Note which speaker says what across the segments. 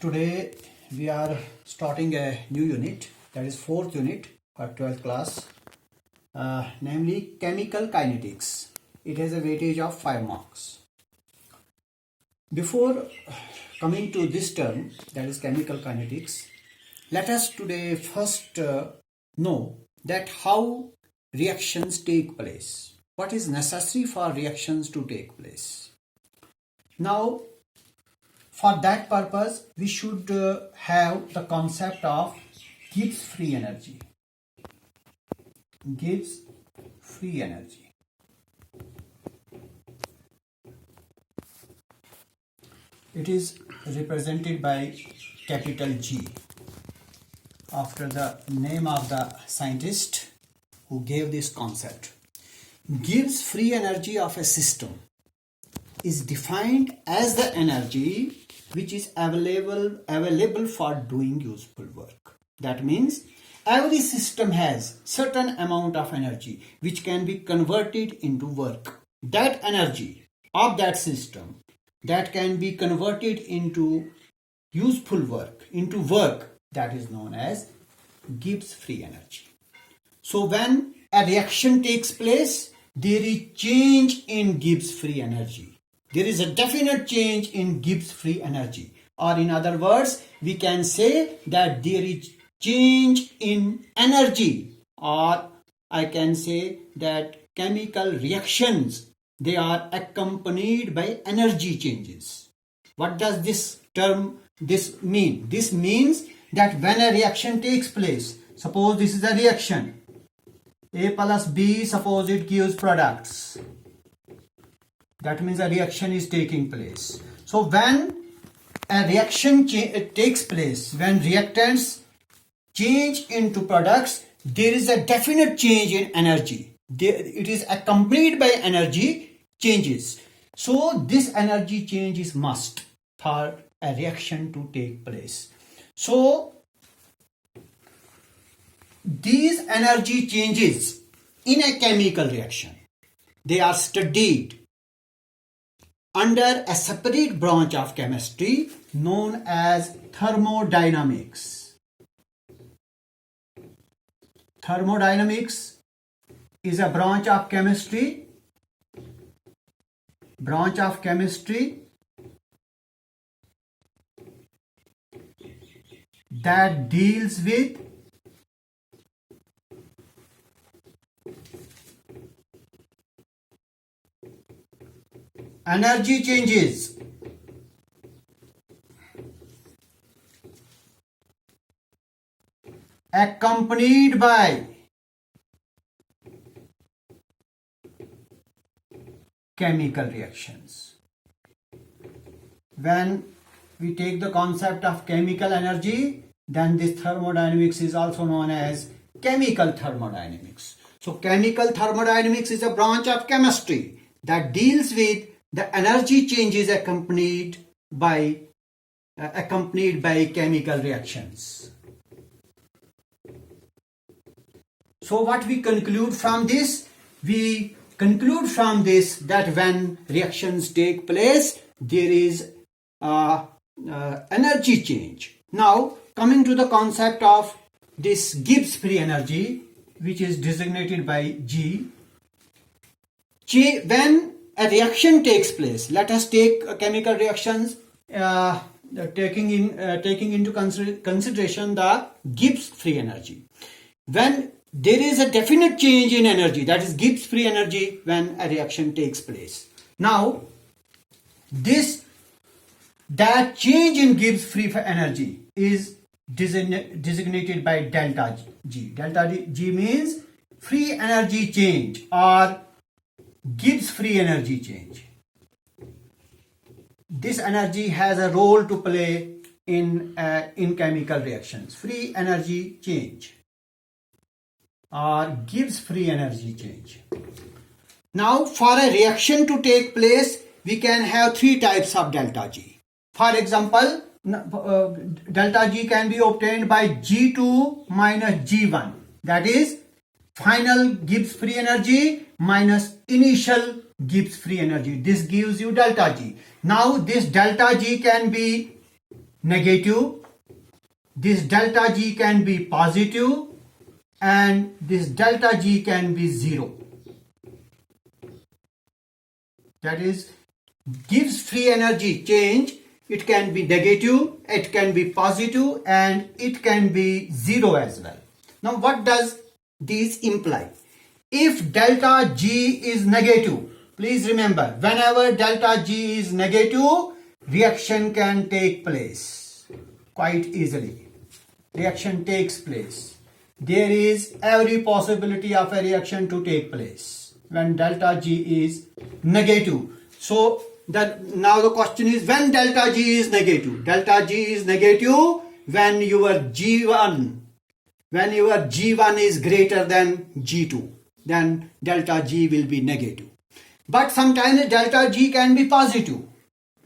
Speaker 1: Today we are starting a new unit, that is fourth unit for 12th class, namely chemical kinetics. It has a weightage of 5 marks. Before coming to this term, that is chemical kinetics, let us today first know that how reactions take place. What is necessary for reactions to take place? Now, for that purpose, we should have the concept of Gibbs free energy. Gibbs free energy. It is represented by capital G, after the name of the scientist who gave this concept. Gibbs free energy of a system is defined as the energy which is available for doing useful work. That means every system has certain amount of energy which can be converted into work. That energy of that system that can be converted into useful work, into work, that is known as Gibbs free energy. So when a reaction takes place, there is change in Gibbs free energy. There is a definite change in Gibbs free energy, or in other words, we can say that there is change in energy, or I can say that chemical reactions, they are accompanied by energy changes. What does this mean? This means that when a reaction takes place, suppose this is a reaction, A plus B, suppose it gives products. That means a reaction is taking place. So when a reaction takes place, when reactants change into products, there is a definite change in energy. It is accompanied by energy changes. So this energy change is must for a reaction to take place. So these energy changes in a chemical reaction, they are studied under a separate branch of chemistry known as thermodynamics. Thermodynamics is a branch of chemistry that deals with energy changes accompanied by chemical reactions. When we take the concept of chemical energy, then this thermodynamics is also known as chemical thermodynamics. So chemical thermodynamics is a branch of chemistry that deals with the energy changes accompanied by chemical reactions. So what we conclude from this? We conclude from this that when reactions take place, there is energy change. Now coming to the concept of this Gibbs free energy, which is designated by G. When a reaction takes place, let us take chemical reactions taking into consideration the Gibbs free energy. When there is a definite change in energy, that is Gibbs free energy, when a reaction takes place. Now that change in Gibbs free energy is designated by delta G. Delta G means free energy change or Gibbs free energy change. This energy has a role to play in chemical reactions. Free energy change or Gibbs free energy change. Now for a reaction to take place, we can have three types of delta G. For example, delta G can be obtained by G2 minus G1. That is final Gibbs free energy minus initial Gibbs free energy. This gives you delta G. Now this delta G can be negative, this delta G can be positive, and this delta G can be 0. That is, gives free energy change. It can be negative, it can be positive, and it can be 0 as well. Now what does these imply? If delta G is negative, please remember, whenever delta G is negative, reaction can take place quite easily. Reaction takes place. There is every possibility of a reaction to take place when delta G is negative. So now the question is, when delta G is negative? Delta G is negative when your G1 is greater than G2. Then delta G will be negative. But sometimes delta G can be positive.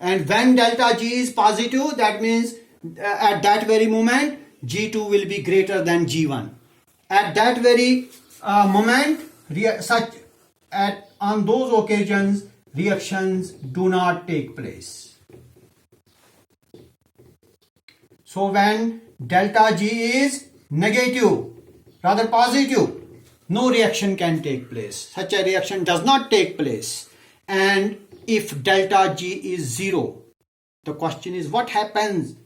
Speaker 1: And when delta G is positive, that means at that very moment, G2 will be greater than G1. At that very moment, on those occasions, reactions do not take place. So when delta G is negative, rather positive, no reaction can take place. Such a reaction does not take place. And if delta G is 0, the question is, what happens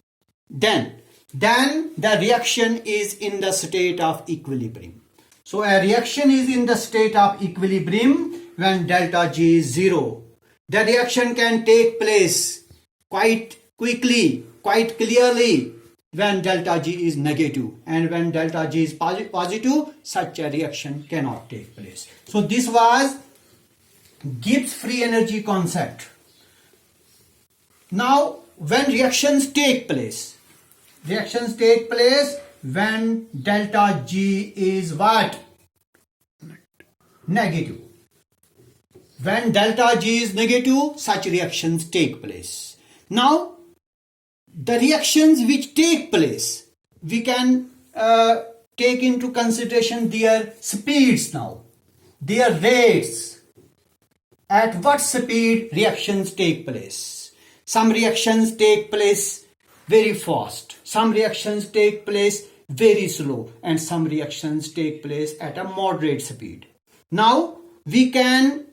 Speaker 1: then? Then the reaction is in the state of equilibrium. So a reaction is in the state of equilibrium when delta G is 0. The reaction can take place quite quickly, quite clearly when delta G is negative, and when delta G is positive, such a reaction cannot take place. So this was Gibbs free energy concept. Now when reactions take place when delta G is what? Negative. When delta G is negative, such reactions take place. Now the reactions which take place, we can take into consideration their speeds now, their rates. At what speed reactions take place? Some reactions take place very fast, some reactions take place very slow, and some reactions take place at a moderate speed. Now we can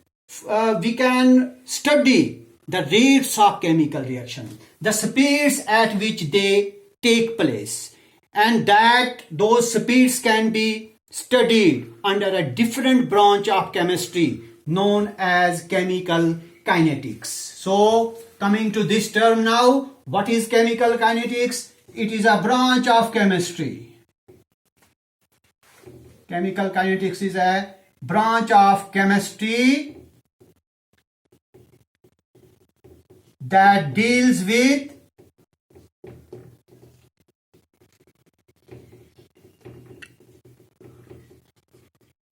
Speaker 1: study the rates of chemical reaction, the speeds at which they take place, and that those speeds can be studied under a different branch of chemistry known as chemical kinetics. So coming to this term now, what is chemical kinetics? It is a branch of chemistry. Chemical kinetics is a branch of chemistry that deals with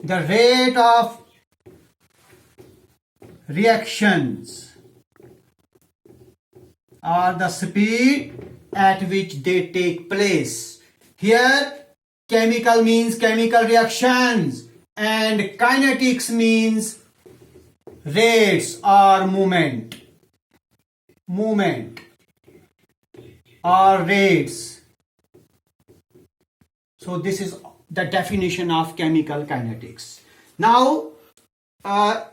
Speaker 1: the rate of reactions or the speed at which they take place. Here chemical means chemical reactions and kinetics means rates or movement or rates. So this is the definition of chemical kinetics. Now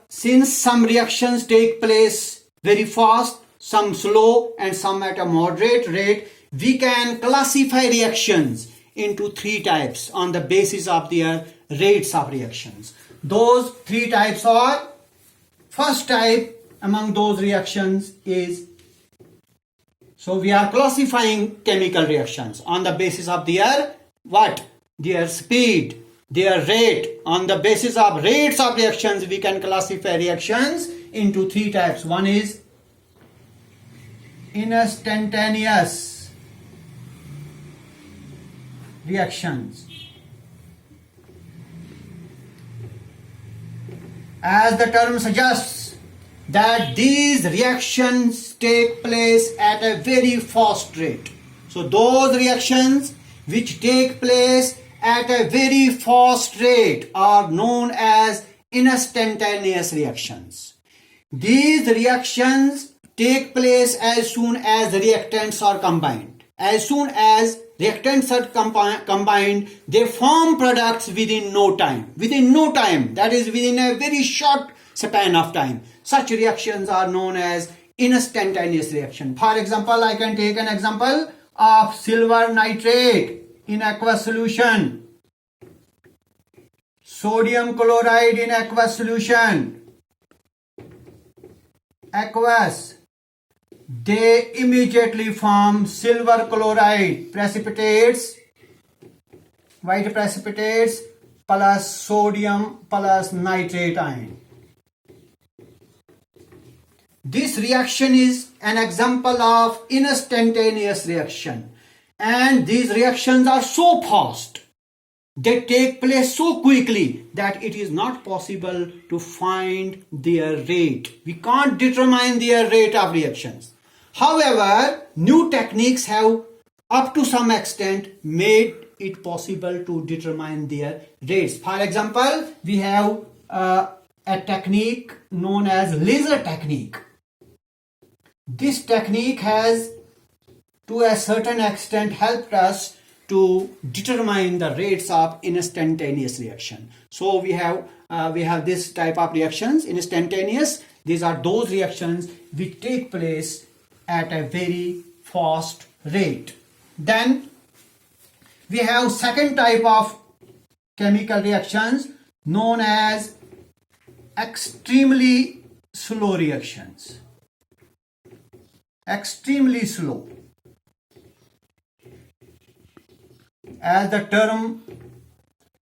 Speaker 1: since some reactions take place very fast, some slow, and some at a moderate rate, we can classify reactions into three types on the basis of their rates of reactions. Those three types are, first type among those reactions is, so we are classifying chemical reactions on the basis of their what? Their speed, their rate. On the basis of rates of reactions, we can classify reactions into three types. One is instantaneous reactions. As the term suggests, that these reactions take place at a very fast rate. So those reactions which take place at a very fast rate are known as instantaneous reactions. These reactions take place as soon as reactants are combined. As soon as reactants are combined, they form products within no time. Within no time, that is within a very short span of time. Such reactions are known as instantaneous reaction. For example, I can take an example of silver nitrate in aqueous solution, sodium chloride in aqueous solution, aqueous. They immediately form silver chloride precipitates, white precipitates plus sodium plus nitrate ion. This reaction is an example of instantaneous reaction, and these reactions are so fast, they take place so quickly that it is not possible to find their rate. We can't determine their rate of reactions. However, new techniques have up to some extent made it possible to determine their rates. For example, we have a technique known as laser technique. This technique has to a certain extent helped us to determine the rates of instantaneous reaction. So we have this type of reactions, instantaneous. These are those reactions which take place at a very fast rate. Then we have second type of chemical reactions known as extremely slow reactions. Extremely slow. As the term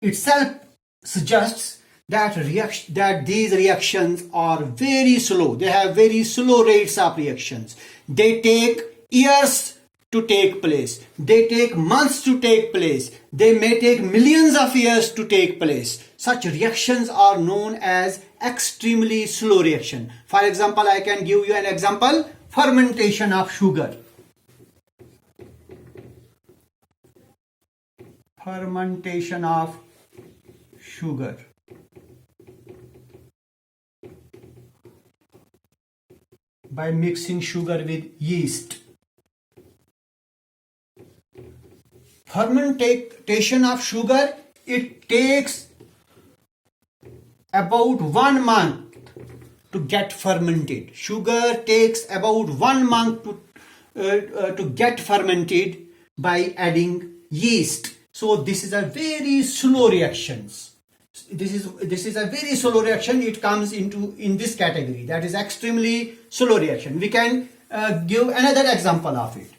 Speaker 1: itself suggests, that these reactions are very slow. They have very slow rates of reactions. They take years to take place. They take months to take place. They may take millions of years to take place. Such reactions are known as extremely slow reaction. For example, I can give you an example: fermentation of sugar. Fermentation of sugar. By mixing sugar with yeast. Fermentation of sugar, it takes about 1 month to get fermented. Sugar takes about 1 month to get fermented by adding yeast. So this is a very slow reaction. This is a very slow reaction. It comes in this category, that is extremely slow reaction. We can give another example of it.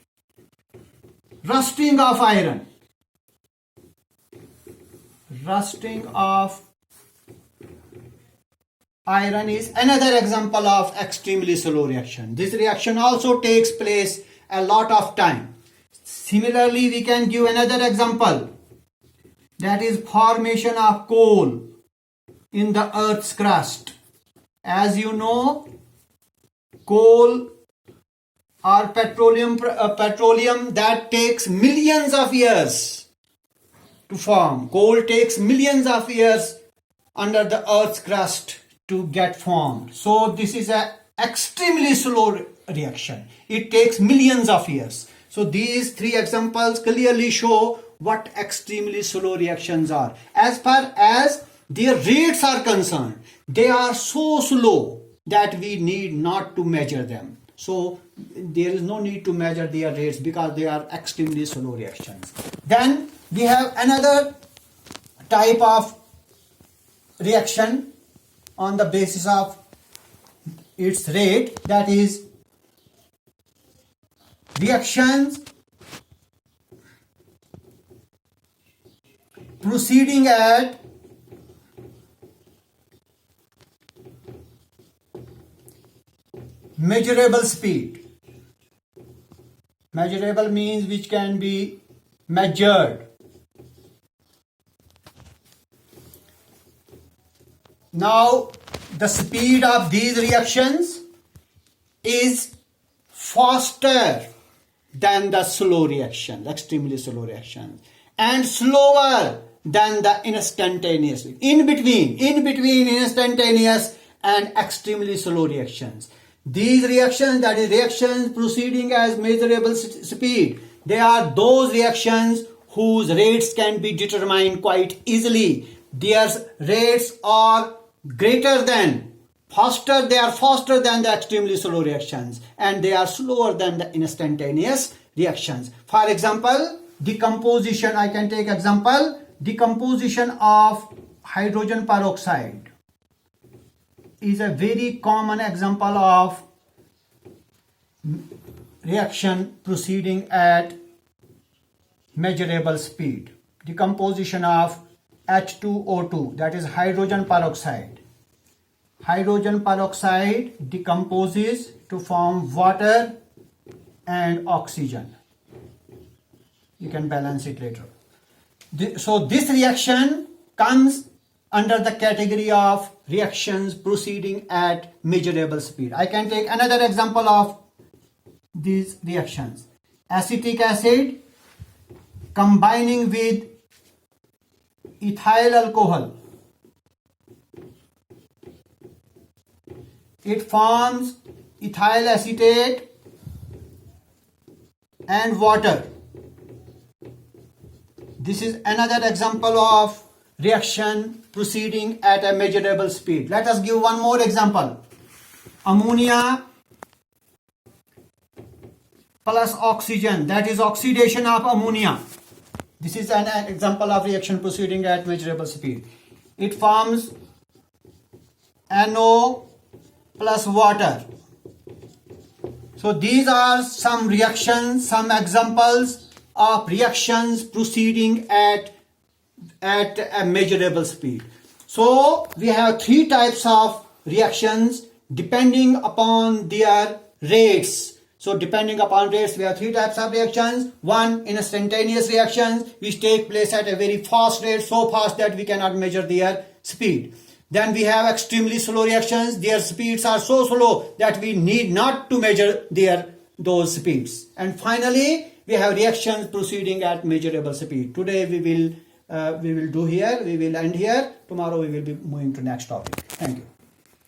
Speaker 1: Rusting of iron. Rusting of iron is another example of extremely slow reaction. This reaction also takes place a lot of time. Similarly, we can give another example, that is formation of coal in the earth's crust. As you know, coal or petroleum that takes millions of years to form. Coal takes millions of years under the earth's crust to get formed. So this is an extremely slow reaction. It takes millions of years. So these three examples clearly show what extremely slow reactions are. As far as their rates are concerned, they are so slow that we need not to measure them. So there is no need to measure their rates because they are extremely slow reactions. Then we have another type of reaction on the basis of its rate, that is reactions proceeding at measurable speed. Measurable means which can be measured. Now, the speed of these reactions is faster than the slow reaction, extremely slow reaction, and slower than the instantaneous. In between instantaneous and extremely slow reactions. These reactions, that is reactions proceeding as measurable speed, They are those reactions whose rates can be determined quite easily. Their rates are greater than, they are faster than the extremely slow reactions, and they are slower than the instantaneous reactions. For example, decomposition, I can take example, decomposition of hydrogen peroxide is a very common example of reaction proceeding at measurable speed. Decomposition of H2O2, that is hydrogen peroxide. Hydrogen peroxide decomposes to form water and oxygen. You can balance it later. So this reaction comes under the category of reactions proceeding at measurable speed. I can take another example of these reactions. Acetic acid combining with ethyl alcohol. It forms ethyl acetate and water. This is another example of reaction proceeding at a measurable speed. Let us give one more example. Ammonia plus oxygen, that is oxidation of ammonia. This is an example of reaction proceeding at measurable speed. It forms NO plus water. So these are some reactions, some examples of reactions proceeding at a measurable speed. So we have three types of reactions depending upon their rates. So depending upon rates, we have three types of reactions. One, instantaneous reactions, which take place at a very fast rate, so fast that we cannot measure their speed. Then we have extremely slow reactions. Their speeds are so slow that we need not to measure those speeds. And finally, we have reactions proceeding at measurable speed. Today we will end here. Tomorrow we will be moving to next topic. Thank you.